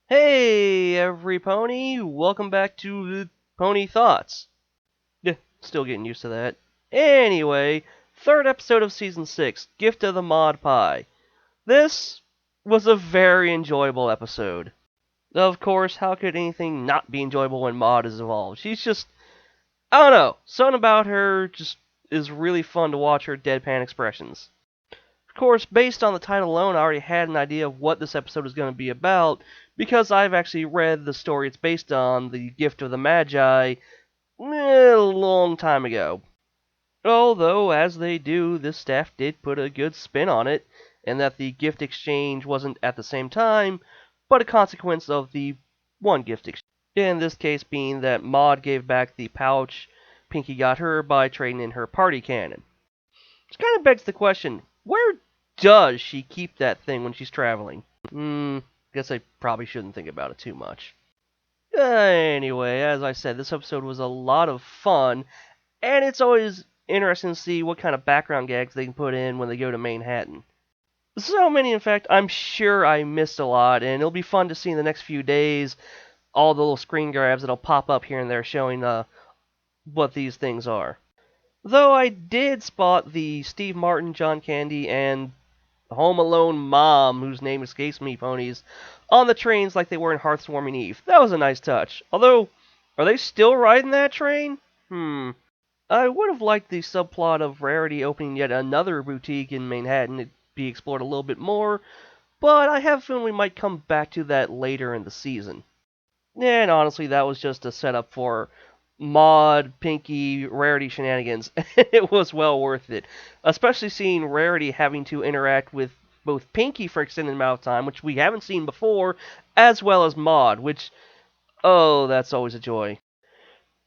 Hey, every pony! Welcome back to the Pony Thoughts. Yeah, still getting used to that. Anyway, third episode of season 6, Gift of the Mod Pie. This was a very enjoyable episode. Of course, how could anything not be enjoyable when Maud is involved? She's just, I don't know, something about her just is really fun to watch her deadpan expressions. Of course, based on the title alone, I already had an idea of what this episode is going to be about because I've actually read the story it's based on, The Gift of the Magi, a long time ago. Although, as they do, this staff did put a good spin on it, and that the gift exchange wasn't at the same time, but a consequence of the one gift exchange. In this case being that Maud gave back the pouch Pinky got her by trading in her party cannon. Which kind of begs the question, where does she keep that thing when she's traveling? Guess I probably shouldn't think about it too much. Anyway, as I said, this episode was a lot of fun, and it's always interesting to see what kind of background gags they can put in when they go to Manhattan. So many, in fact, I'm sure I missed a lot, and it'll be fun to see in the next few days all the little screen grabs that'll pop up here and there showing what these things are. Though I did spot the Steve Martin, John Candy, and Home Alone mom, whose name escapes me, ponies, on the trains like they were in Hearthwarming Eve. That was a nice touch. Although, are they still riding that train? I would have liked the subplot of Rarity opening yet another boutique in Manhattan to be explored a little bit more, but I have a feeling we might come back to that later in the season. And honestly, that was just a setup for Maud, Pinky, Rarity shenanigans. It was well worth it. Especially seeing Rarity having to interact with both Pinky for extended amount of time, which we haven't seen before, as well as Maud, which, oh, that's always a joy.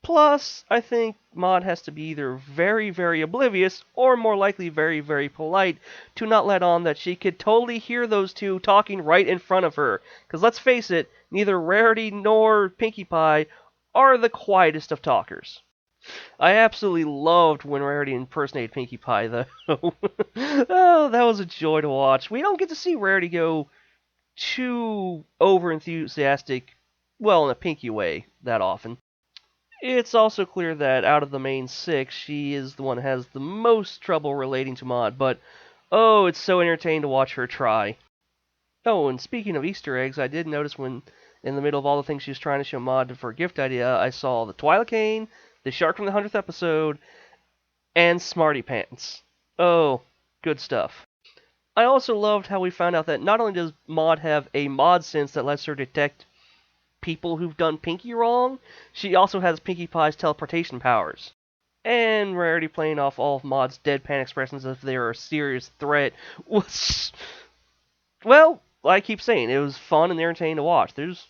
Plus, I think Maud has to be either very, very oblivious, or more likely very, very polite, to not let on that she could totally hear those two talking right in front of her. Because let's face it, neither Rarity nor Pinkie Pie are the quietest of talkers. I absolutely loved when Rarity impersonated Pinkie Pie, though. Oh, that was a joy to watch. We don't get to see Rarity go too over enthusiastic, well, in a Pinky way, that often. It's also clear that out of the main six, she is the one that has the most trouble relating to Maud, but oh, it's so entertaining to watch her try. Oh, and speaking of Easter eggs, I did notice when, in the middle of all the things she was trying to show Maud for a gift idea, I saw the Twilight Cane, the shark from the 100th episode, and Smarty Pants. Oh, good stuff. I also loved how we found out that not only does Maud have a Maud sense that lets her detect people who've done Pinky wrong, she also has Pinkie Pie's teleportation powers. And Rarity playing off all of Maud's deadpan expressions as if they were a serious threat was, well, I keep saying, it was fun and entertaining to watch. There's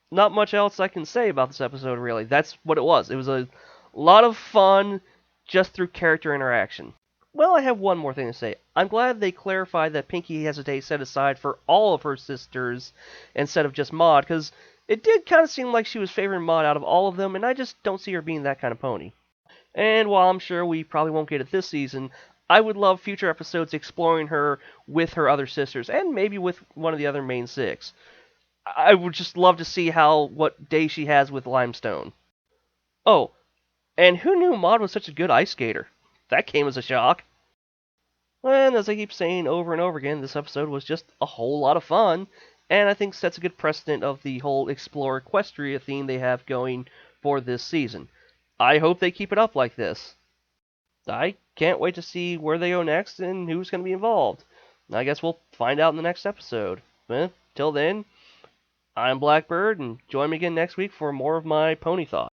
not much else I can say about this episode, really. That's what it was. It was a lot of fun just through character interaction. Well, I have one more thing to say. I'm glad they clarified that Pinky has a day set aside for all of her sisters instead of just Maud, because it did kind of seem like she was favoring Maud out of all of them, and I just don't see her being that kind of pony. And while I'm sure we probably won't get it this season, I would love future episodes exploring her with her other sisters, and maybe with one of the other main six. I would just love to see what day she has with Limestone. Oh, and who knew Maud was such a good ice skater? That came as a shock. And as I keep saying over and over again, this episode was just a whole lot of fun, and I think sets a good precedent of the whole Explore Equestria theme they have going for this season. I hope they keep it up like this. I can't wait to see where they go next and who's going to be involved. I guess we'll find out in the next episode. Till then, I'm Blackbird, and join me again next week for more of my pony thoughts.